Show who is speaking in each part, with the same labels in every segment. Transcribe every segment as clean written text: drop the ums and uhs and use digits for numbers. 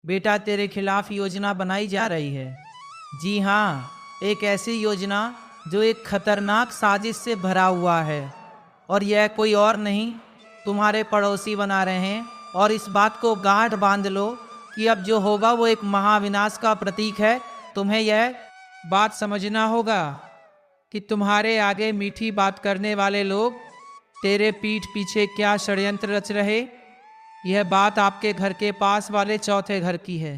Speaker 1: बेटा तेरे खिलाफ योजना बनाई जा रही है। जी हाँ, एक ऐसी योजना जो एक खतरनाक साजिश से भरा हुआ है। और यह कोई और नहीं, तुम्हारे पड़ोसी बना रहे हैं। और इस बात को गांठ बांध लो कि अब जो होगा वो एक महाविनाश का प्रतीक है। तुम्हें यह बात समझना होगा कि तुम्हारे आगे मीठी बात करने वाले लोग तेरे पीठ पीछे क्या षड्यंत्र रच रहे। यह बात आपके घर के पास वाले चौथे घर की है।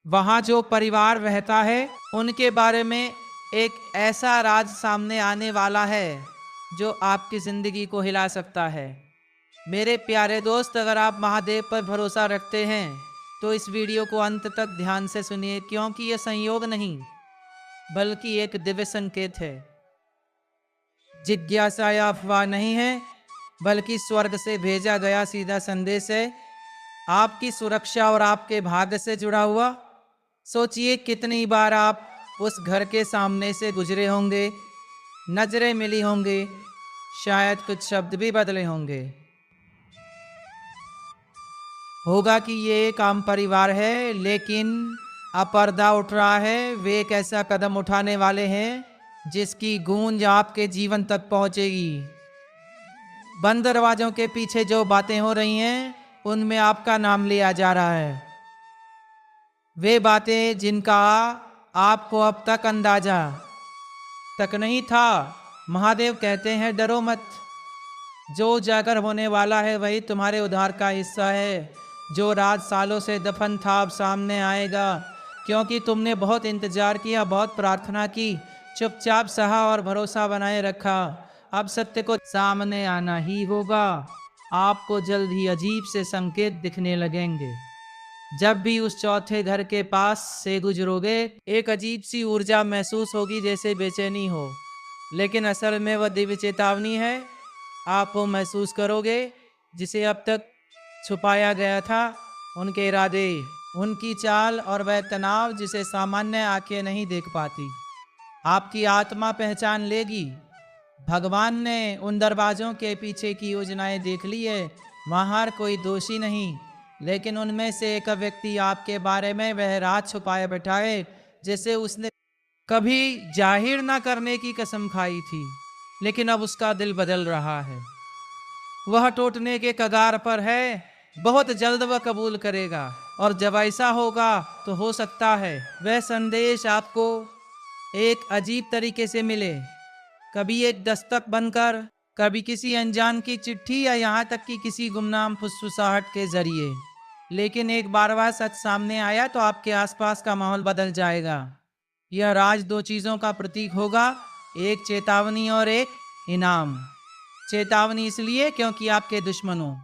Speaker 1: वहाँ जो परिवार रहता है उनके बारे में एक ऐसा राज सामने आने वाला है जो आपकी जिंदगी को हिला सकता है। मेरे प्यारे दोस्त, अगर आप महादेव पर भरोसा रखते हैं तो इस वीडियो को अंत तक ध्यान से सुनिए, क्योंकि यह संयोग नहीं बल्कि एक दिव्य संकेत है। जिज्ञासा या अफवाह नहीं है, बल्कि स्वर्ग से भेजा गया सीधा संदेश है, आपकी सुरक्षा और आपके भाग्य से जुड़ा हुआ। सोचिए कितनी बार आप उस घर के सामने से गुजरे होंगे, नजरें मिली होंगी, शायद कुछ शब्द भी बदले होंगे। होगा कि ये एक आम परिवार है, लेकिन अब पर्दा उठ रहा है। वे एक ऐसा कदम उठाने वाले हैं जिसकी गूंज आपके जीवन तक पहुंचेगी। बंद दरवाजों के पीछे जो बातें हो रही हैं उनमें आपका नाम लिया जा रहा है। वे बातें जिनका आपको अब तक अंदाजा तक नहीं था। महादेव कहते हैं, डरो मत। जो उजागर होने वाला है वही तुम्हारे उद्धार का हिस्सा है। जो राज सालों से दफन था अब सामने आएगा, क्योंकि तुमने बहुत इंतजार किया, बहुत प्रार्थना की, चुपचाप सहा और भरोसा बनाए रखा। अब सत्य को सामने आना ही होगा। आपको जल्द ही अजीब से संकेत दिखने लगेंगे। जब भी उस चौथे घर के पास से गुजरोगे, एक अजीब सी ऊर्जा महसूस होगी, जैसे बेचैनी हो, लेकिन असल में वह दिव्य चेतावनी है। आप वो महसूस करोगे जिसे अब तक छुपाया गया था। उनके इरादे, उनकी चाल और वह तनाव जिसे सामान्य आंखें नहीं देख पाती। आपकी आत्मा पहचान लेगी। भगवान ने उन दरवाजों के पीछे की योजनाएं देख ली है। वहाँ कोई दोषी नहीं, लेकिन उनमें से एक व्यक्ति आपके बारे में वह राज छुपाए बैठा है जिसे उसने कभी जाहिर ना करने की कसम खाई थी, लेकिन अब उसका दिल बदल रहा है। वह टूटने के कगार पर है। बहुत जल्द वह कबूल करेगा, और जब ऐसा होगा तो हो सकता है वह संदेश आपको एक अजीब तरीके से मिले। कभी एक दस्तक बनकर, कभी किसी अनजान की चिट्ठी, या यहाँ तक कि किसी गुमनाम फुसफुसाहट के जरिए। लेकिन एक बार वह सच सामने आया तो आपके आसपास का माहौल बदल जाएगा। यह राज दो चीज़ों का प्रतीक होगा, एक चेतावनी और एक इनाम। चेतावनी इसलिए क्योंकि आपके दुश्मनों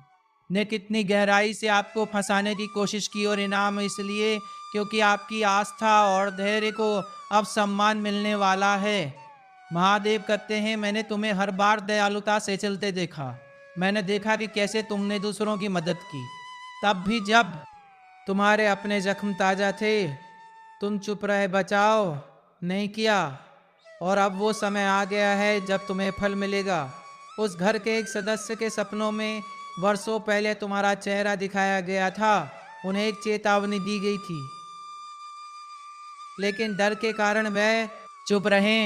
Speaker 1: ने कितनी गहराई से आपको फंसाने की कोशिश की, और इनाम इसलिए क्योंकि आपकी आस्था और धैर्य को अब सम्मान मिलने वाला है। महादेव कहते हैं, मैंने तुम्हें हर बार दयालुता से चलते देखा। मैंने देखा कि कैसे तुमने दूसरों की मदद की, तब भी जब तुम्हारे अपने जख्म ताज़ा थे। तुम चुप रहे, बचाव नहीं किया, और अब वो समय आ गया है जब तुम्हें फल मिलेगा। उस घर के एक सदस्य के सपनों में वर्षों पहले तुम्हारा चेहरा दिखाया गया था। उन्हें एक चेतावनी दी गई थी, लेकिन डर के कारण वह चुप रहे।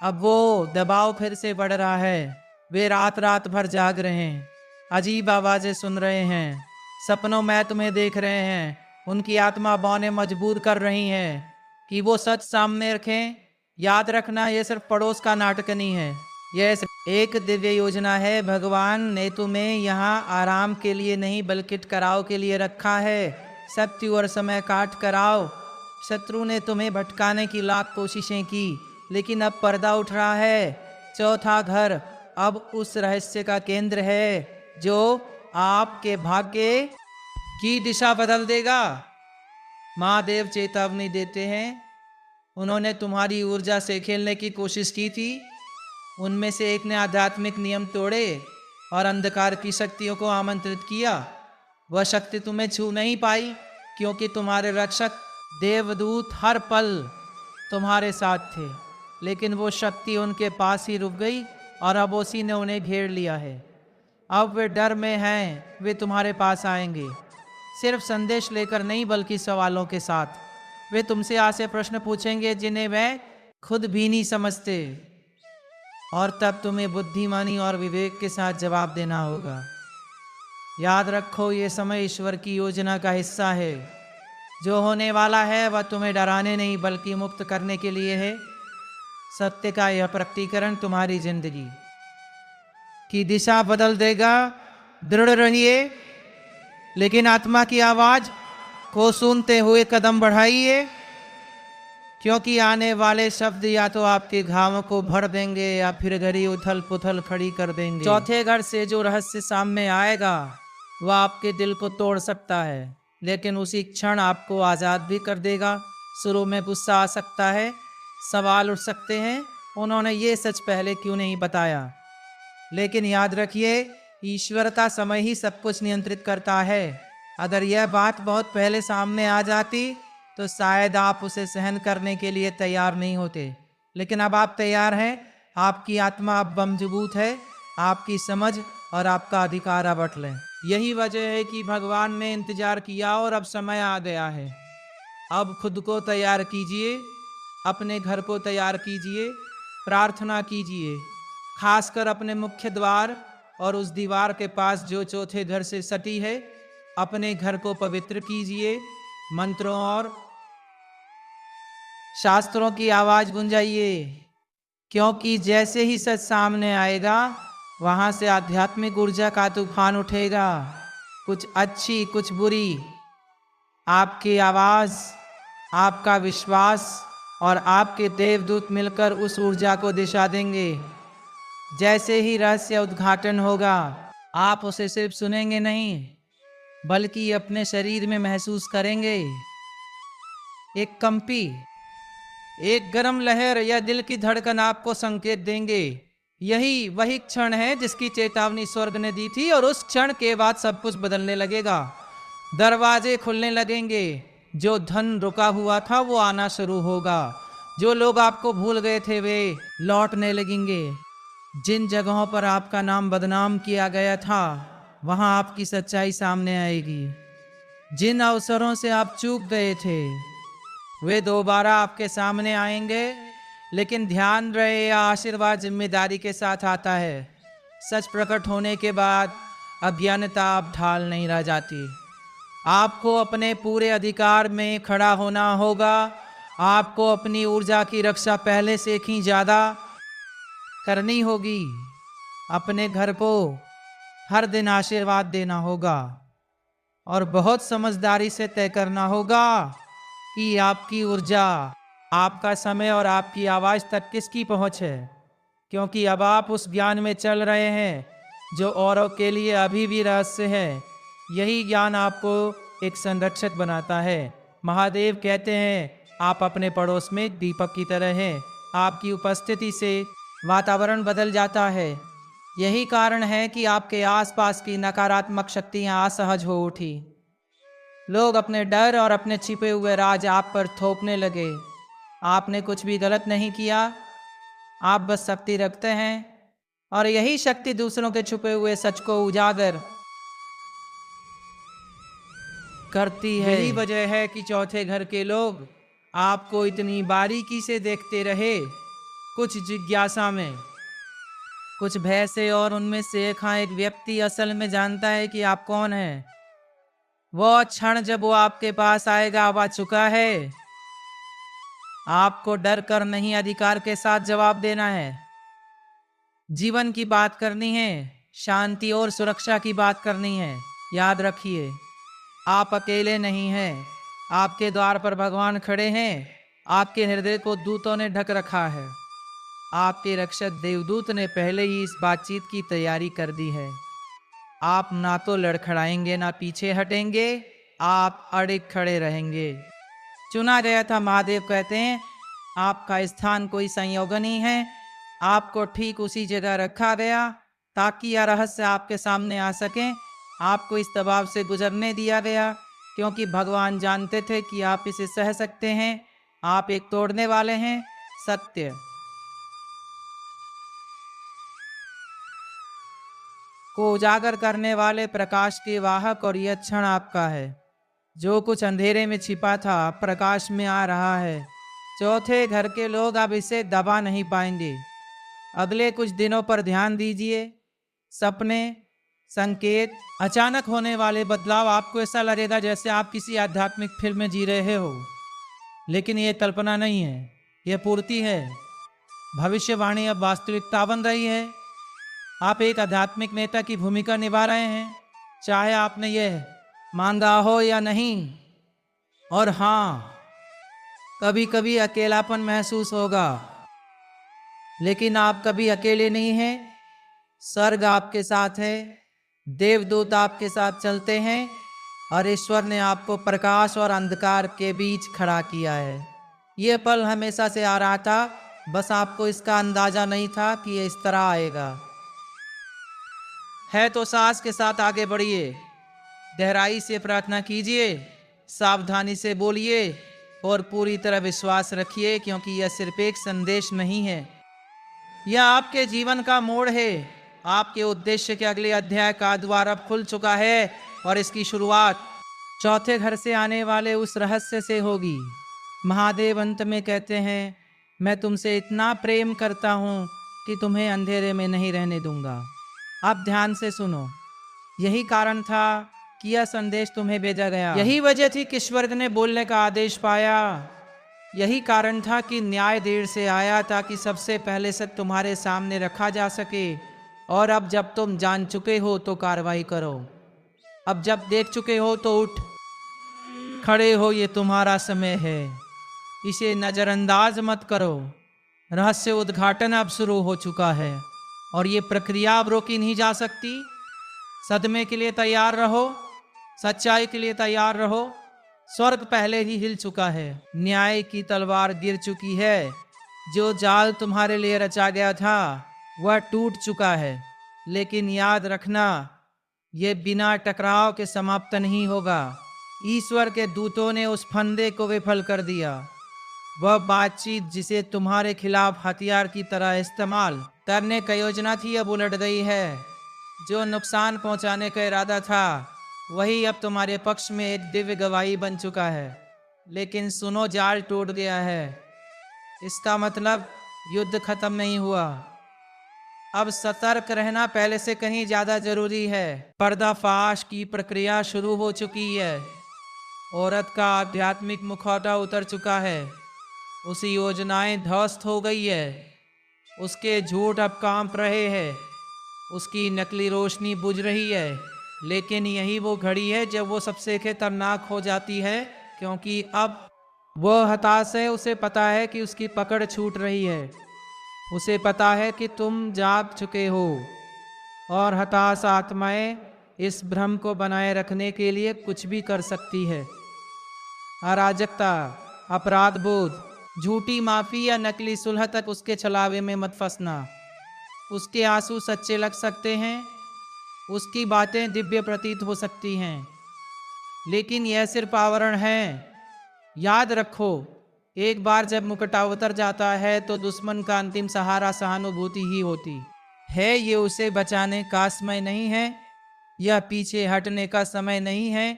Speaker 1: अब वो दबाव फिर से बढ़ रहा है। वे रात रात भर जाग रहे हैं, अजीब आवाज़ें सुन रहे हैं, सपनों में तुम्हें देख रहे हैं। उनकी आत्मा बौने मजबूर कर रही हैं कि वो सच सामने रखें। याद रखना, ये सिर्फ पड़ोस का नाटक नहीं है, यह सिर्फ एक दिव्य योजना है। भगवान ने तुम्हें यहाँ आराम के लिए नहीं बल्कि टकराव के लिए रखा है। सत्य और समय काट कराओ। शत्रु ने तुम्हें भटकाने की लाख कोशिशें की, लेकिन अब पर्दा उठ रहा है। चौथा घर अब उस रहस्य का केंद्र है जो आपके भाग्य की दिशा बदल देगा। महादेव चेतावनी देते हैं, उन्होंने तुम्हारी ऊर्जा से खेलने की कोशिश की थी। उनमें से एक ने आध्यात्मिक नियम तोड़े और अंधकार की शक्तियों को आमंत्रित किया। वह शक्ति तुम्हें छू नहीं पाई, क्योंकि तुम्हारे रक्षक देवदूत हर पल तुम्हारे साथ थे। लेकिन वो शक्ति उनके पास ही रुक गई, और अब उसी ने उन्हें घेर लिया है। अब वे डर में हैं, वे तुम्हारे पास आएंगे। सिर्फ संदेश लेकर नहीं बल्कि सवालों के साथ। वे तुमसे ऐसे प्रश्न पूछेंगे जिन्हें वे खुद भी नहीं समझते, और तब तुम्हें बुद्धिमानी और विवेक के साथ जवाब देना होगा। याद रखो, ये समय ईश्वर की योजना का हिस्सा है। जो होने वाला है वह तुम्हें डराने नहीं बल्कि मुक्त करने के लिए है। सत्य का यह प्रकटीकरण तुम्हारी जिंदगी की दिशा बदल देगा। दृढ़ रहिए, लेकिन आत्मा की आवाज को सुनते हुए कदम बढ़ाइए, क्योंकि आने वाले शब्द या तो आपके घावों को भर देंगे या फिर घड़ी उथल पुथल खड़ी कर देंगे। चौथे घर से जो रहस्य सामने आएगा वह आपके दिल को तोड़ सकता है, लेकिन उसी क्षण आपको आज़ाद भी कर देगा। शुरू में गुस्सा आ सकता है, सवाल उठ सकते हैं, उन्होंने ये सच पहले क्यों नहीं बताया। लेकिन याद रखिए, ईश्वर का समय ही सब कुछ नियंत्रित करता है। अगर यह बात बहुत पहले सामने आ जाती तो शायद आप उसे सहन करने के लिए तैयार नहीं होते, लेकिन अब आप तैयार हैं। आपकी आत्मा अब मजबूत है, आपकी समझ और आपका अधिकार अब अटल है। यही वजह है कि भगवान ने इंतजार किया और अब समय आ गया है। अब खुद को तैयार कीजिए, अपने घर को तैयार कीजिए, प्रार्थना कीजिए, खासकर अपने मुख्य द्वार और उस दीवार के पास जो चौथे घर से सटी है। अपने घर को पवित्र कीजिए, मंत्रों और शास्त्रों की आवाज गुंजाइए, क्योंकि जैसे ही सच सामने आएगा वहां से आध्यात्मिक ऊर्जा का तूफान उठेगा, कुछ अच्छी कुछ बुरी। आपकी आवाज, आपका विश्वास और आपके देवदूत मिलकर उस ऊर्जा को दिशा देंगे। जैसे ही रहस्य उद्घाटन होगा, आप उसे सिर्फ सुनेंगे नहीं बल्कि अपने शरीर में महसूस करेंगे। एक कंपी, एक गर्म लहर या दिल की धड़कन आपको संकेत देंगे। यही वही क्षण है जिसकी चेतावनी स्वर्ग ने दी थी, और उस क्षण के बाद सब कुछ बदलने लगेगा। दरवाजे खुलने लगेंगे, जो धन रुका हुआ था वो आना शुरू होगा, जो लोग आपको भूल गए थे वे लौटने लगेंगे, जिन जगहों पर आपका नाम बदनाम किया गया था वहां आपकी सच्चाई सामने आएगी, जिन अवसरों से आप चूक गए थे वे दोबारा आपके सामने आएंगे। लेकिन ध्यान रहे, यह आशीर्वाद जिम्मेदारी के साथ आता है। सच प्रकट होने के बाद अज्ञानता अब ढाल नहीं रह जाती। आपको अपने पूरे अधिकार में खड़ा होना होगा। आपको अपनी ऊर्जा की रक्षा पहले से कहीं ज़्यादा करनी होगी। अपने घर को हर दिन आशीर्वाद देना होगा और बहुत समझदारी से तय करना होगा कि आपकी ऊर्जा, आपका समय और आपकी आवाज़ तक किसकी पहुंच है, क्योंकि अब आप उस ज्ञान में चल रहे हैं जो औरों के लिए अभी भी रहस्य है। यही ज्ञान आपको एक संरक्षक बनाता है। महादेव कहते हैं, आप अपने पड़ोस में दीपक की तरह हैं। आपकी उपस्थिति से वातावरण बदल जाता है। यही कारण है कि आपके आसपास की नकारात्मक शक्तियाँ असहज हो उठी। लोग अपने डर और अपने छिपे हुए राज आप पर थोपने लगे। आपने कुछ भी गलत नहीं किया, आप बस शक्ति रखते हैं, और यही शक्ति दूसरों के छुपे हुए सच को उजागर करती है। यही वजह है कि चौथे घर के लोग आपको इतनी बारीकी से देखते रहे, कुछ जिज्ञासा में, कुछ भय से, और उनमें से एक व्यक्ति असल में जानता है कि आप कौन हैं। वो क्षण जब वो आपके पास आएगा वह चुका है। आपको डर कर नहीं, अधिकार के साथ जवाब देना है। जीवन की बात करनी है, शांति और सुरक्षा की बात करनी है। याद रखिए, आप अकेले नहीं हैं। आपके द्वार पर भगवान खड़े हैं। आपके हृदय को दूतों ने ढक रखा है। आपके रक्षक देवदूत ने पहले ही इस बातचीत की तैयारी कर दी है। आप ना तो लड़खड़ाएंगे ना पीछे हटेंगे, आप अड़िग खड़े रहेंगे। चुना गया था। महादेव कहते हैं, आपका स्थान कोई संयोग नहीं है। आपको ठीक उसी जगह रखा गया ताकि यह रहस्य आपके सामने आ सके। आपको इस दबाव से गुजरने दिया गया क्योंकि भगवान जानते थे कि आप इसे सह सकते हैं। आप एक तोड़ने वाले हैं, सत्य को उजागर करने वाले प्रकाश के वाहक, और यह क्षण आपका है। जो कुछ अंधेरे में छिपा था प्रकाश में आ रहा है। चौथे घर के लोग अब इसे दबा नहीं पाएंगे। अगले कुछ दिनों पर ध्यान दीजिए। सपने, संकेत, अचानक होने वाले बदलाव, आपको ऐसा लगेगा जैसे आप किसी आध्यात्मिक फिल्म में जी रहे हो, लेकिन ये कल्पना नहीं है, यह पूर्ति है। भविष्यवाणी अब वास्तविकता बन रही है। आप एक आध्यात्मिक नेता की भूमिका निभा रहे हैं, चाहे आपने यह मांगा हो या नहीं। और हाँ, कभी कभी अकेलापन महसूस होगा, लेकिन आप कभी अकेले नहीं हैं। स्वर्ग आपके साथ है, देवदूत आपके साथ चलते हैं, और ईश्वर ने आपको प्रकाश और अंधकार के बीच खड़ा किया है। यह पल हमेशा से आ रहा था, बस आपको इसका अंदाजा नहीं था कि ये इस तरह आएगा। है तो सांस के साथ आगे बढ़िए, गहराई से प्रार्थना कीजिए, सावधानी से बोलिए और पूरी तरह विश्वास रखिए, क्योंकि यह सिर्फ एक संदेश नहीं है, यह आपके जीवन का मोड़ है। आपके उद्देश्य के अगले अध्याय का द्वार अब खुल चुका है, और इसकी शुरुआत चौथे घर से आने वाले उस रहस्य से होगी। महादेव अंत में कहते हैं, मैं तुमसे इतना प्रेम करता हूँ कि तुम्हें अंधेरे में नहीं रहने दूंगा। अब ध्यान से सुनो, यही कारण था कि यह संदेश तुम्हें भेजा गया। यही वजह थी कि स्वर्ग ने बोलने का आदेश पाया। यही कारण था कि न्याय देर से आया, ताकि सबसे पहले सत्य तुम्हारे सामने रखा जा सके। और अब जब तुम जान चुके हो तो कार्रवाई करो। अब जब देख चुके हो तो उठ खड़े हो, ये तुम्हारा समय है, इसे नज़रअंदाज मत करो। रहस्य उद्घाटन अब शुरू हो चुका है, और ये प्रक्रिया अब रोकी नहीं जा सकती। सदमे के लिए तैयार रहो, सच्चाई के लिए तैयार रहो। स्वर्ग पहले ही हिल चुका है, न्याय की तलवार गिर चुकी है। जो जाल तुम्हारे लिए रचा गया था वह टूट चुका है, लेकिन याद रखना, यह बिना टकराव के समाप्त नहीं होगा। ईश्वर के दूतों ने उस फंदे को विफल कर दिया। वह बातचीत जिसे तुम्हारे खिलाफ हथियार की तरह इस्तेमाल करने की योजना थी, अब उलट गई है। जो नुकसान पहुंचाने का इरादा था वही अब तुम्हारे पक्ष में एक दिव्य गवाही बन चुका है। लेकिन सुनो, जाल टूट गया है, इसका मतलब युद्ध खत्म नहीं हुआ। अब सतर्क रहना पहले से कहीं ज्यादा जरूरी है। पर्दाफाश की प्रक्रिया शुरू हो चुकी है। औरत का आध्यात्मिक मुखौटा उतर चुका है, उसकी योजनाएं ध्वस्त हो गई है, उसके झूठ अब कांप रहे हैं, उसकी नकली रोशनी बुझ रही है। लेकिन यही वो घड़ी है जब वो सबसे खतरनाक हो जाती है, क्योंकि अब वह हताश है। उसे पता है कि उसकी पकड़ छूट रही है, उसे पता है कि तुम जाग चुके हो, और हताश आत्माएं इस भ्रम को बनाए रखने के लिए कुछ भी कर सकती है। अराजकता, अपराध बोध, झूठी माफी या नकली सुलह तक उसके छलावे में मत फंसना। उसके आंसू सच्चे लग सकते हैं, उसकी बातें दिव्य प्रतीत हो सकती हैं, लेकिन यह सिर्फ आवरण है। याद रखो, एक बार जब मुकुटा उतर जाता है तो दुश्मन का अंतिम सहारा सहानुभूति ही होती है। ये उसे बचाने का समय नहीं है, यह पीछे हटने का समय नहीं है।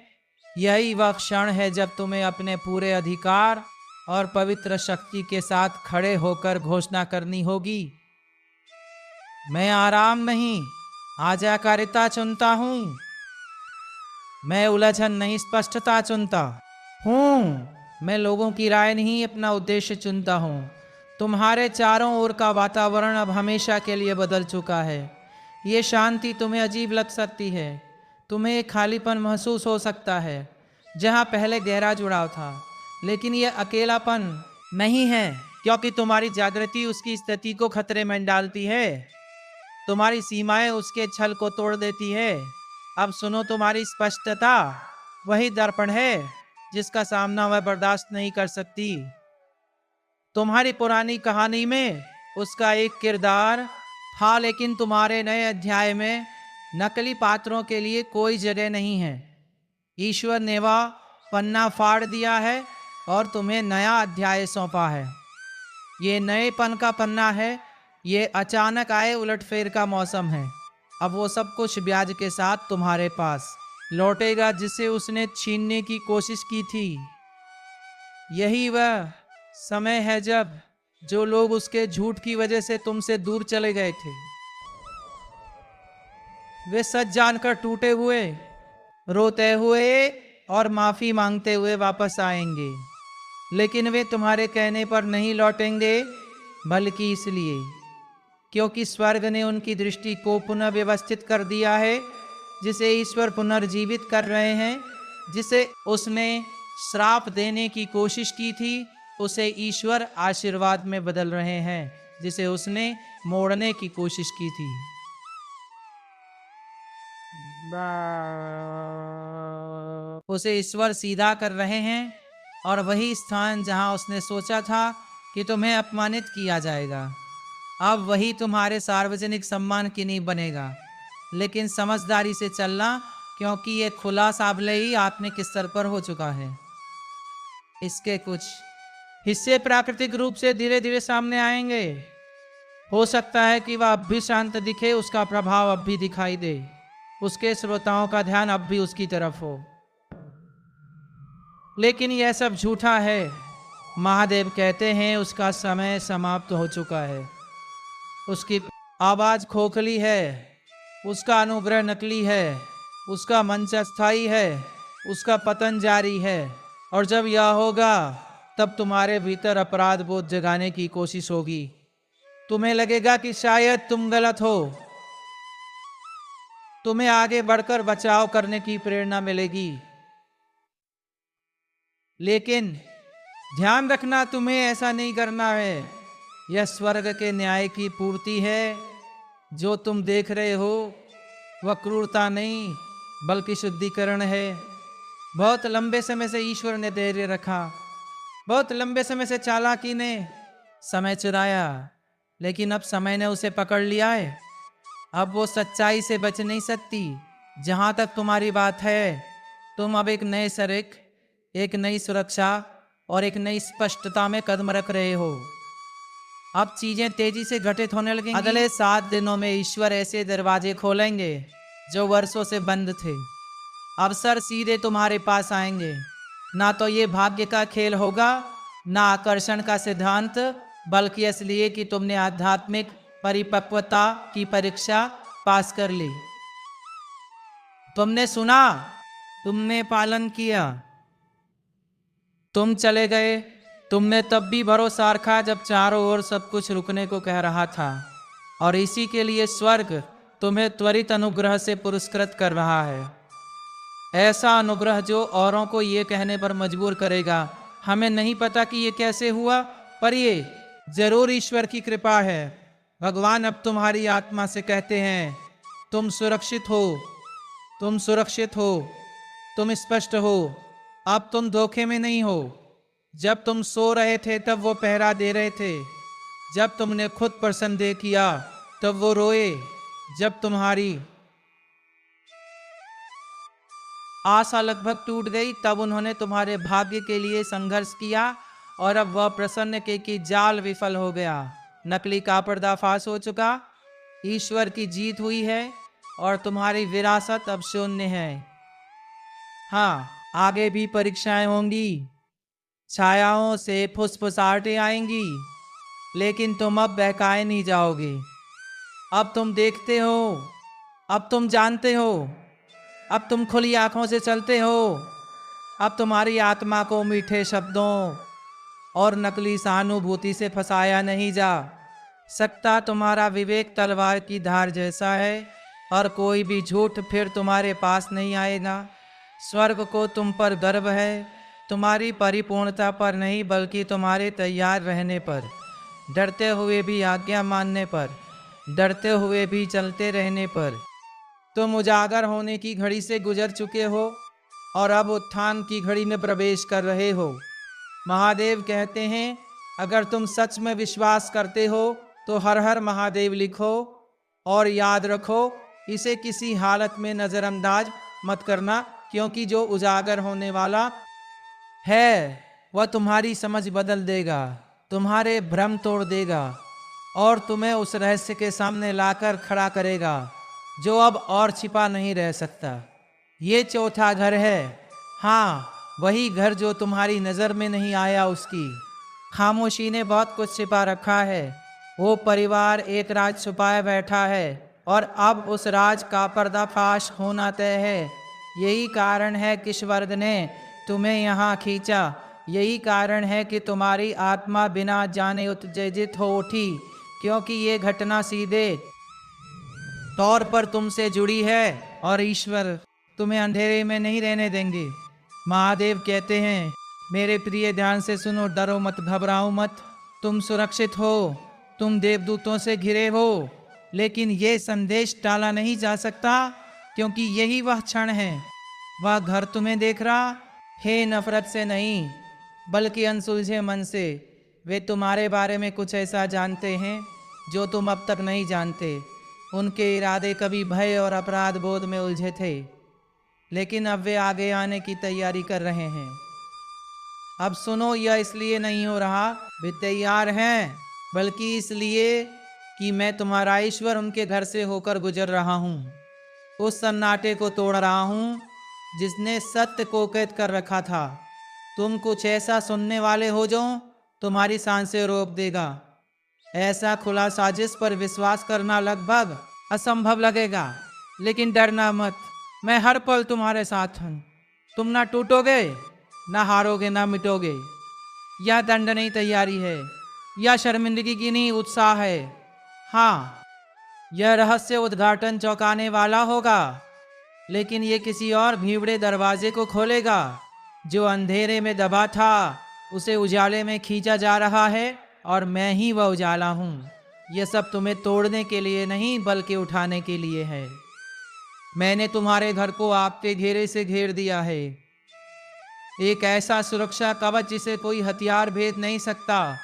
Speaker 1: यही वह क्षण है जब तुम्हें अपने पूरे अधिकार और पवित्र शक्ति के साथ खड़े होकर घोषणा करनी होगी, मैं आराम नहीं, आज्ञाकारिता चुनता हूँ। मैं उलझन नहीं, स्पष्टता चुनता हूँ। मैं लोगों की राय नहीं, अपना उद्देश्य चुनता हूँ। तुम्हारे चारों ओर का वातावरण अब हमेशा के लिए बदल चुका है। ये शांति तुम्हें अजीब लग सकती है, तुम्हें एक खालीपन महसूस हो सकता है जहाँ पहले गहरा जुड़ाव था, लेकिन यह अकेलापन नहीं है, क्योंकि तुम्हारी जागृति उसकी स्थिति को खतरे में डालती है। तुम्हारी सीमाएं उसके छल को तोड़ देती है। अब सुनो, तुम्हारी स्पष्टता वही दर्पण है जिसका सामना वह बर्दाश्त नहीं कर सकती। तुम्हारी पुरानी कहानी में उसका एक किरदार था, लेकिन तुम्हारे नए अध्याय में नकली पात्रों के लिए कोई जगह नहीं है। ईश्वर ने वह पन्ना फाड़ दिया है और तुम्हें नया अध्याय सौंपा है। ये नएपन का पन्ना है, ये अचानक आए उलटफेर का मौसम है। अब वो सब कुछ ब्याज के साथ तुम्हारे पास। लौटेगा जिसे उसने छीनने की कोशिश की थी। यही वह समय है जब जो लोग उसके झूठ की वजह से तुमसे दूर चले गए थे, वे सच जानकर टूटे हुए, रोते हुए और माफी मांगते हुए वापस आएंगे। लेकिन वे तुम्हारे कहने पर नहीं लौटेंगे, बल्कि इसलिए क्योंकि स्वर्ग ने उनकी दृष्टि को पुनः व्यवस्थित कर दिया है, जिसे ईश्वर पुनर्जीवित कर रहे हैं। जिसे उसने श्राप देने की कोशिश की थी, उसे ईश्वर आशीर्वाद में बदल रहे हैं। जिसे उसने मोड़ने की कोशिश की थी, उसे ईश्वर सीधा कर रहे हैं। और वही स्थान जहां उसने सोचा था कि तुम्हें अपमानित किया जाएगा, अब वही तुम्हारे सार्वजनिक सम्मान की नींव बनेगा। लेकिन समझदारी से चलना, क्योंकि ये खुला साबले ही आत्मिक स्तर पर हो चुका है। इसके कुछ हिस्से प्राकृतिक रूप से धीरे धीरे सामने आएंगे। हो सकता है कि वह अब भी शांत दिखे, उसका प्रभाव अब भी दिखाई दे, उसके श्रोताओं का ध्यान अब भी उसकी तरफ हो। लेकिन यह सब झूठा है। महादेव कहते हैं उसका समय समाप्त हो चुका है। उसकी आवाज खोखली है, उसका अनुग्रह नकली है, उसका मंच अस्थाई है, उसका पतन जारी है। और जब यह होगा, तब तुम्हारे भीतर अपराध बोध जगाने की कोशिश होगी। तुम्हें लगेगा कि शायद तुम गलत हो, तुम्हें आगे बढ़कर बचाव करने की प्रेरणा मिलेगी। लेकिन ध्यान रखना, तुम्हें ऐसा नहीं करना है। यह स्वर्ग के न्याय की पूर्ति है। जो तुम देख रहे हो वह क्रूरता नहीं, बल्कि शुद्धिकरण है। बहुत लंबे समय से ईश्वर ने धैर्य रखा, बहुत लंबे समय से चालाकी ने समय चुराया, लेकिन अब समय ने उसे पकड़ लिया है। अब वो सच्चाई से बच नहीं सकती। जहाँ तक तुम्हारी बात है, तुम अब एक नए सरिक, एक नई सुरक्षा और एक नई स्पष्टता में कदम रख रहे हो। अब चीजें तेजी से घटित होने लगेंगी। अगले 7 दिनों में ईश्वर ऐसे दरवाजे खोलेंगे जो वर्षों से बंद थे। अवसर सीधे तुम्हारे पास आएंगे। ना तो ये भाग्य का खेल होगा, ना आकर्षण का सिद्धांत, बल्कि इसलिए कि तुमने आध्यात्मिक परिपक्वता की परीक्षा पास कर ली। तुमने सुना, तुमने पालन किया, तुम चले गए। तुमने तब भी भरोसा रखा जब चारों ओर सब कुछ रुकने को कह रहा था। और इसी के लिए स्वर्ग तुम्हें त्वरित अनुग्रह से पुरस्कृत कर रहा है। ऐसा अनुग्रह जो औरों को ये कहने पर मजबूर करेगा, हमें नहीं पता कि ये कैसे हुआ, पर ये जरूर ईश्वर की कृपा है। भगवान अब तुम्हारी आत्मा से कहते हैं, तुम सुरक्षित हो, तुम सुरक्षित हो, तुम स्पष्ट हो, अब तुम धोखे में नहीं हो। जब तुम सो रहे थे तब वो पहरा दे रहे थे, जब तुमने खुद पर संदेह किया तब वो रोए, जब तुम्हारी आशा लगभग टूट गई तब उन्होंने तुम्हारे भाग्य के लिए संघर्ष किया। और अब वह प्रसन्न के कि जाल विफल हो गया, नकली का पर्दाफाश हो चुका, ईश्वर की जीत हुई है और तुम्हारी विरासत अब शून्य है। हाँ, आगे भी परीक्षाएं होंगी, छायाओं से फुसफुसाहटें आएंगी, लेकिन तुम अब बहकाए नहीं जाओगे। अब तुम देखते हो, अब तुम जानते हो, अब तुम खुली आंखों से चलते हो। अब तुम्हारी आत्मा को मीठे शब्दों और नकली सहानुभूति से फंसाया नहीं जा सकता। तुम्हारा विवेक तलवार की धार जैसा है और कोई भी झूठ फिर तुम्हारे पास नहीं आएगा। स्वर्ग को तुम पर गर्व है, तुम्हारी परिपूर्णता पर नहीं, बल्कि तुम्हारे तैयार रहने पर, डरते हुए भी आज्ञा मानने पर, डरते हुए भी चलते रहने पर। तुम उजागर होने की घड़ी से गुजर चुके हो और अब उत्थान की घड़ी में प्रवेश कर रहे हो। महादेव कहते हैं, अगर तुम सच में विश्वास करते हो तो हर हर महादेव लिखो और याद रखो, इसे किसी हालत में नज़रअंदाज मत करना, क्योंकि जो उजागर होने वाला है वह तुम्हारी समझ बदल देगा, तुम्हारे भ्रम तोड़ देगा और तुम्हें उस रहस्य के सामने लाकर खड़ा करेगा जो अब और छिपा नहीं रह सकता। ये चौथा घर है। हाँ, वही घर जो तुम्हारी नजर में नहीं आया। उसकी खामोशी ने बहुत कुछ छिपा रखा है। वो परिवार एक राज छुपाए बैठा है और अब उस राज का पर्दाफाश होना तय है। यही कारण है कि ईश्वर ने तुम्हें यहाँ खींचा। यही कारण है कि तुम्हारी आत्मा बिना जाने उत्तेजित हो उठी, क्योंकि ये घटना सीधे तौर पर तुमसे जुड़ी है और ईश्वर तुम्हें अंधेरे में नहीं रहने देंगे। महादेव कहते हैं, मेरे प्रिय ध्यान से सुनो, डरो मत, घबराओ मत, तुम सुरक्षित हो, तुम देवदूतों से घिरे हो। लेकिन ये संदेश टाला नहीं जा सकता, क्योंकि यही वह क्षण है। वह घर तुम्हें देख रहा है, नफरत से नहीं बल्कि अनसुलझे मन से। वे तुम्हारे बारे में कुछ ऐसा जानते हैं जो तुम अब तक नहीं जानते। उनके इरादे कभी भय और अपराध बोध में उलझे थे, लेकिन अब वे आगे आने की तैयारी कर रहे हैं। अब सुनो, यह इसलिए नहीं हो रहा वे तैयार हैं, बल्कि इसलिए कि मैं तुम्हारा ईश्वर उनके घर से होकर गुजर रहा हूँ। उस सन्नाटे को तोड़ रहा हूँ जिसने सत्य को कैद कर रखा था। तुम कुछ ऐसा सुनने वाले हो जो तुम्हारी सांसें रोक देगा। ऐसा खुला साजिश पर विश्वास करना लगभग असंभव लगेगा, लेकिन डरना मत, मैं हर पल तुम्हारे साथ हूँ। तुम ना टूटोगे, ना हारोगे, ना मिटोगे। यह दंड नहीं तैयारी है, यह शर्मिंदगी की नहीं उत्साह है। हाँ, यह रहस्य उद्घाटन चौंकाने वाला होगा, लेकिन ये किसी और भीबड़े दरवाजे को खोलेगा जो अंधेरे में दबा था। उसे उजाले में खींचा जा रहा है और मैं ही वह उजाला हूँ। यह सब तुम्हें तोड़ने के लिए नहीं बल्कि उठाने के लिए है। मैंने तुम्हारे घर को आपके घेरे से घेर दिया है, एक ऐसा सुरक्षा कवच जिसे कोई हथियार भेद नहीं सकता।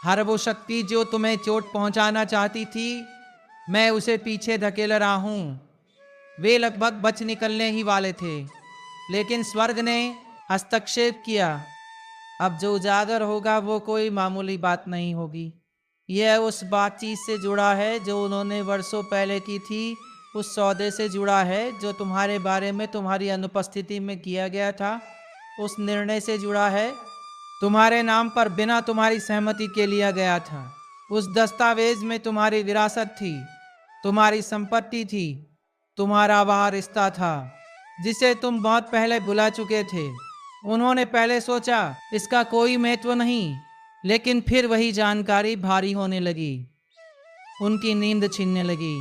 Speaker 1: हर वो शक्ति जो तुम्हें चोट पहुंचाना चाहती थी, मैं उसे पीछे धकेल रहा हूँ। वे लगभग बच निकलने ही वाले थे, लेकिन स्वर्ग ने हस्तक्षेप किया। अब जो उजागर होगा वो कोई मामूली बात नहीं होगी। यह उस बातचीत से जुड़ा है जो उन्होंने वर्षों पहले की थी, उस सौदे से जुड़ा है जो तुम्हारे बारे में तुम्हारी अनुपस्थिति में किया गया था, उस निर्णय से जुड़ा है तुम्हारे नाम पर बिना तुम्हारी सहमति के लिया गया था। उस दस्तावेज में तुम्हारी विरासत थी, तुम्हारी संपत्ति थी, तुम्हारा वह रिश्ता था जिसे तुम बहुत पहले भुला चुके थे। उन्होंने पहले सोचा इसका कोई महत्व नहीं, लेकिन फिर वही जानकारी भारी होने लगी। उनकी नींद छीनने लगी,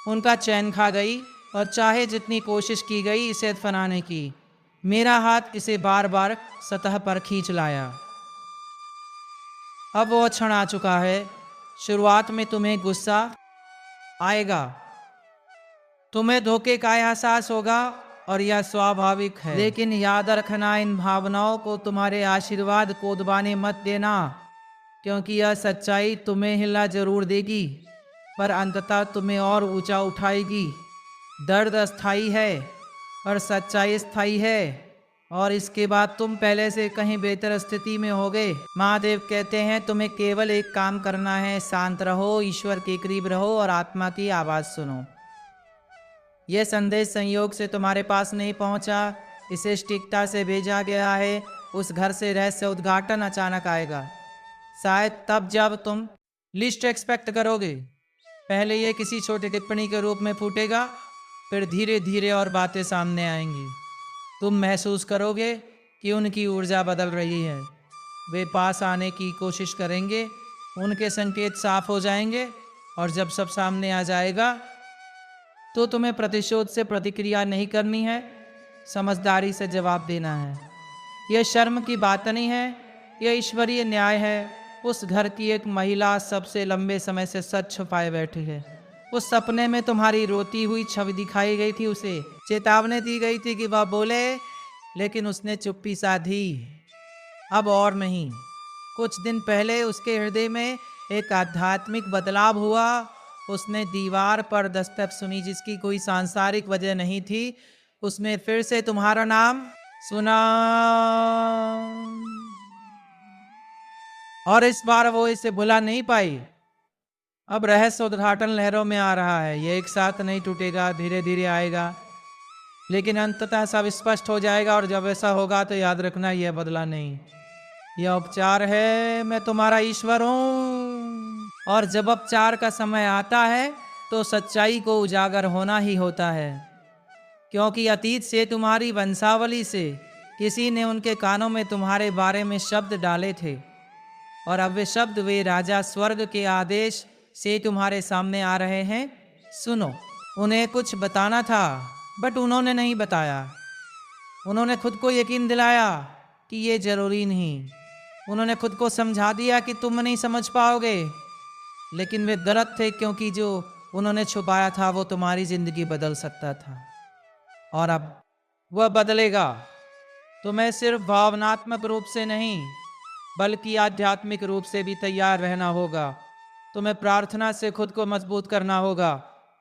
Speaker 1: उनका चैन खा गई, और चाहे जितनी कोशिश की गई इसे फनाने की, मेरा हाथ इसे बार बार सतह पर खींच लाया। अब वो क्षण आ चुका है। शुरुआत में तुम्हें गुस्सा आएगा, तुम्हें धोखे का एहसास होगा, और यह स्वाभाविक है। लेकिन याद रखना, इन भावनाओं को तुम्हारे आशीर्वाद को दबाने मत देना, क्योंकि यह सच्चाई तुम्हें हिला जरूर देगी, पर अंततः तुम्हें और ऊंचा उठाएगी। दर्द अस्थाई है और सच्चाई स्थायी है, और इसके बाद तुम पहले से कहीं बेहतर स्थिति में होगे। महादेव कहते हैं तुम्हें केवल एक काम करना है, शांत रहो, ईश्वर के करीब रहो और आत्मा की आवाज़ सुनो। यह संदेश संयोग से तुम्हारे पास नहीं पहुंचा, इसे सटीकता से भेजा गया है। उस घर से रहस्य उद्घाटन अचानक आएगा, शायद तब जब तुम लिस्ट एक्सपेक्ट करोगे। पहले यह किसी छोटी टिप्पणी के रूप में फूटेगा, फिर धीरे धीरे और बातें सामने आएंगी। तुम महसूस करोगे कि उनकी ऊर्जा बदल रही है। वे पास आने की कोशिश करेंगे, उनके संकेत साफ हो जाएंगे, और जब सब सामने आ जाएगा तो तुम्हें प्रतिशोध से प्रतिक्रिया नहीं करनी है, समझदारी से जवाब देना है। यह शर्म की बात नहीं है, यह ईश्वरीय न्याय है। उस घर की एक महिला सबसे लंबे समय से सच छुपाए बैठी है। उस सपने में तुम्हारी रोती हुई छवि दिखाई गई थी, उसे चेतावनी दी गई थी कि वह बोले, लेकिन उसने चुप्पी साधी। अब और नहीं। कुछ दिन पहले उसके हृदय में एक आध्यात्मिक बदलाव हुआ। उसने दीवार पर दस्तक सुनी जिसकी कोई सांसारिक वजह नहीं थी। उसमें फिर से तुम्हारा नाम सुना, और इस बार वो इसे भुला नहीं पाई। अब रहस्य उद्घाटन लहरों में आ रहा है। ये एक साथ नहीं टूटेगा, धीरे धीरे आएगा। लेकिन अंततः सब स्पष्ट हो जाएगा, और जब ऐसा होगा तो याद रखना यह बदला नहीं, यह उपचार है, मैं तुम्हारा ईश्वर हूं। और जब उपचार का समय आता है तो सच्चाई को उजागर होना ही होता है, क्योंकि अतीत से तुम्हारी वंशावली से किसी ने उनके कानों में तुम्हारे बारे में शब्द डाले थे, और अब वे शब्द वे राजा स्वर्ग के आदेश से तुम्हारे सामने आ रहे हैं। सुनो, उन्हें कुछ बताना था बट उन्होंने नहीं बताया। उन्होंने खुद को यकीन दिलाया कि ये जरूरी नहीं। उन्होंने खुद को समझा दिया कि तुम नहीं समझ पाओगे, लेकिन वे गलत थे, क्योंकि जो उन्होंने छुपाया था वो तुम्हारी जिंदगी बदल सकता था, और अब वह बदलेगा। तुम्हें सिर्फ भावनात्मक रूप से नहीं बल्कि आध्यात्मिक रूप से भी तैयार रहना होगा। तुम्हें प्रार्थना से खुद को मजबूत करना होगा।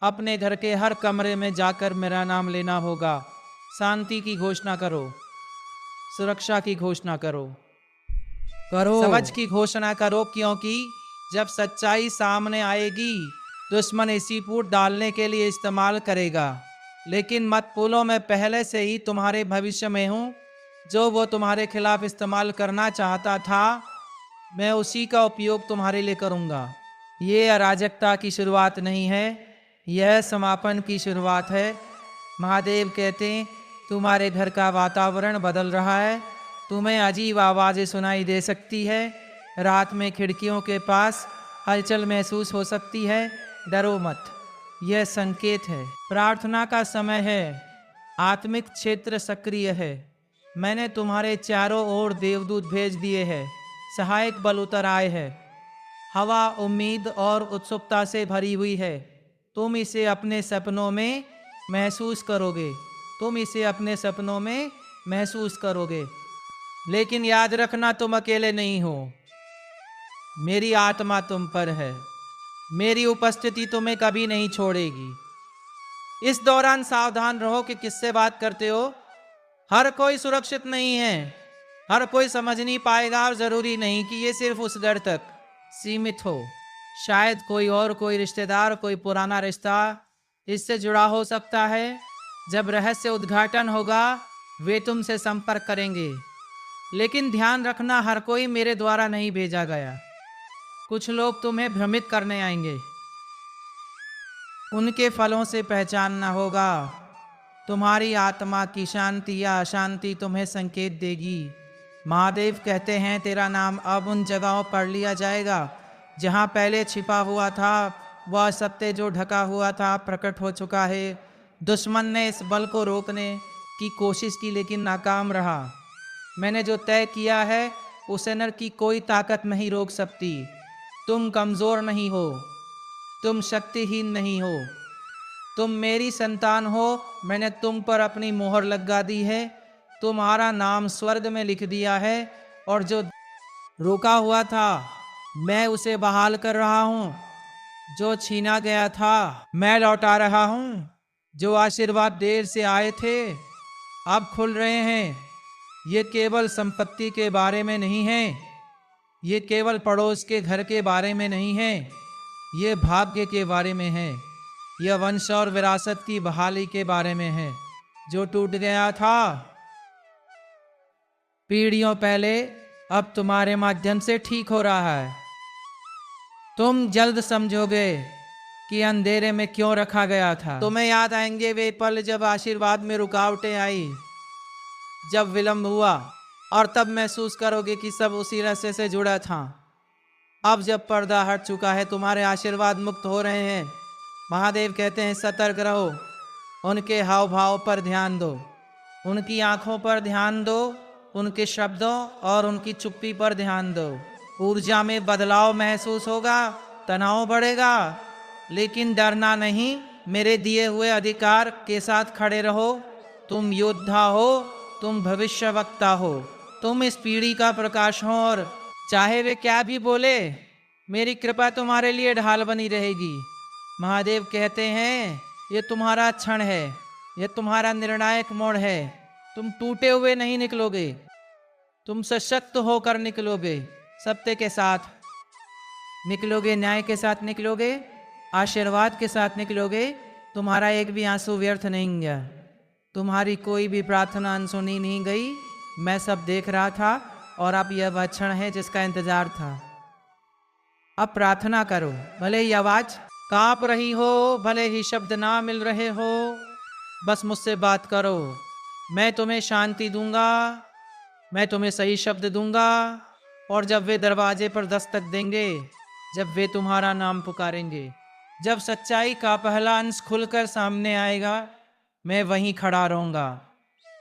Speaker 1: अपने घर के हर कमरे में जाकर मेरा नाम लेना होगा। शांति की घोषणा करो, सुरक्षा की घोषणा करो, समझ की घोषणा करो, क्योंकि जब सच्चाई सामने आएगी दुश्मन इसी फूट डालने के लिए इस्तेमाल करेगा। लेकिन मत भूलो, मैं पहले से ही तुम्हारे भविष्य में हूँ। जो वो तुम्हारे खिलाफ इस्तेमाल करना चाहता था, मैं उसी का उपयोग तुम्हारे लिए करूँगा। ये अराजकता की शुरुआत नहीं है, यह समापन की शुरुआत है। महादेव कहते हैं, तुम्हारे घर का वातावरण बदल रहा है। तुम्हें अजीब आवाज़ें सुनाई दे सकती है। रात में खिड़कियों के पास हलचल महसूस हो सकती है। डरो मत, यह संकेत है। प्रार्थना का समय है। आत्मिक क्षेत्र सक्रिय है। मैंने तुम्हारे चारों ओर देवदूत भेज दिए हैं। सहायक बल उतर आए हैं। हवा उम्मीद और उत्सुकता से भरी हुई है। तुम इसे अपने सपनों में महसूस करोगे। तुम इसे अपने सपनों में महसूस करोगे। लेकिन याद रखना, तुम अकेले नहीं हो। मेरी आत्मा तुम पर है। मेरी उपस्थिति तुम्हें कभी नहीं छोड़ेगी। इस दौरान सावधान रहो कि किससे बात करते हो। हर कोई सुरक्षित नहीं है। हर कोई समझ नहीं पाएगा, और जरूरी नहीं कि ये सिर्फ उस घर तक सीमित हो। शायद कोई रिश्तेदार, कोई पुराना रिश्ता इससे जुड़ा हो सकता है। जब रहस्य उद्घाटन होगा वे तुमसे संपर्क करेंगे। लेकिन ध्यान रखना, हर कोई मेरे द्वारा नहीं भेजा गया। कुछ लोग तुम्हें भ्रमित करने आएंगे। उनके फलों से पहचानना होगा। तुम्हारी आत्मा की शांति या अशांति तुम्हें संकेत देगी। महादेव कहते हैं, तेरा नाम अब उन जगहों पर लिया जाएगा जहाँ पहले छिपा हुआ था। वह सत्य जो ढका हुआ था प्रकट हो चुका है। दुश्मन ने इस बल को रोकने की कोशिश की, लेकिन नाकाम रहा। मैंने जो तय किया है उसे नर की कोई ताकत नहीं रोक सकती। तुम कमज़ोर नहीं हो, तुम शक्तिहीन नहीं हो, तुम मेरी संतान हो। मैंने तुम पर अपनी मोहर लगा दी है। तुम्हारा नाम स्वर्ग में लिख दिया है, और जो रोका हुआ था मैं उसे बहाल कर रहा हूँ। जो छीना गया था मैं लौटा रहा हूँ। जो आशीर्वाद देर से आए थे अब खुल रहे हैं। ये केवल संपत्ति के बारे में नहीं है। ये केवल पड़ोस के घर के बारे में नहीं है। ये भाग्य के बारे में है। यह वंश और विरासत की बहाली के बारे में है। जो टूट गया था पीढ़ियों पहले, अब तुम्हारे माध्यम से ठीक हो रहा है। तुम जल्द समझोगे कि अंधेरे में क्यों रखा गया था। तुम्हें याद आएंगे वे पल जब आशीर्वाद में रुकावटें आई, जब विलंब हुआ, और तब महसूस करोगे कि सब उसी रास्ते से जुड़ा था। अब जब पर्दा हट चुका है, तुम्हारे आशीर्वाद मुक्त हो रहे हैं। महादेव कहते हैं, सतर्क रहो। उनके हाव भाव पर ध्यान दो, उनकी आंखों पर ध्यान दो, उनके शब्दों और उनकी चुप्पी पर ध्यान दो। ऊर्जा में बदलाव महसूस होगा, तनाव बढ़ेगा, लेकिन डरना नहीं। मेरे दिए हुए अधिकार के साथ खड़े रहो। तुम योद्धा हो, तुम भविष्यवक्ता हो, तुम इस पीढ़ी का प्रकाश हो, और चाहे वे क्या भी बोले, मेरी कृपा तुम्हारे लिए ढाल बनी रहेगी। महादेव कहते हैं, ये तुम्हारा क्षण है, यह तुम्हारा निर्णायक मोड़ है। तुम टूटे हुए नहीं निकलोगे, तुम सशक्त होकर निकलोगे। सत्य के साथ निकलोगे, न्याय के साथ निकलोगे, आशीर्वाद के साथ निकलोगे। तुम्हारा एक भी आंसू व्यर्थ नहीं गया। तुम्हारी कोई भी प्रार्थना अनसुनी नहीं गई। मैं सब देख रहा था और अब यह वह क्षण है जिसका इंतजार था। अब प्रार्थना करो, भले ही आवाज कांप रही हो, भले ही शब्द ना मिल रहे हो, बस मुझसे बात करो। मैं तुम्हें शांति दूंगा, मैं तुम्हें सही शब्द दूंगा। और जब वे दरवाजे पर दस्तक देंगे, जब वे तुम्हारा नाम पुकारेंगे, जब सच्चाई का पहला अंश खुलकर सामने आएगा, मैं वहीं खड़ा रहूंगा।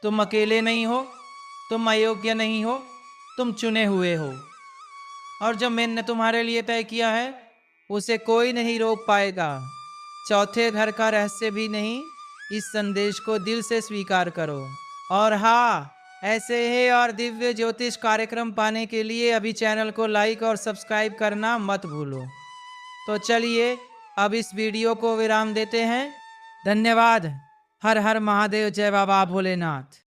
Speaker 1: तुम अकेले नहीं हो, तुम अयोग्य नहीं हो, तुम चुने हुए हो। और जो मैंने तुम्हारे लिए तय किया है उसे कोई नहीं रोक पाएगा। चौथे घर का रहस्य भी नहीं। इस संदेश को दिल से स्वीकार करो। और हाँ, ऐसे ही और दिव्य ज्योतिष कार्यक्रम पाने के लिए अभी चैनल को लाइक और सब्सक्राइब करना मत भूलो। तो चलिए अब इस वीडियो को विराम देते हैं। धन्यवाद। हर हर महादेव। जय बाबा भोलेनाथ।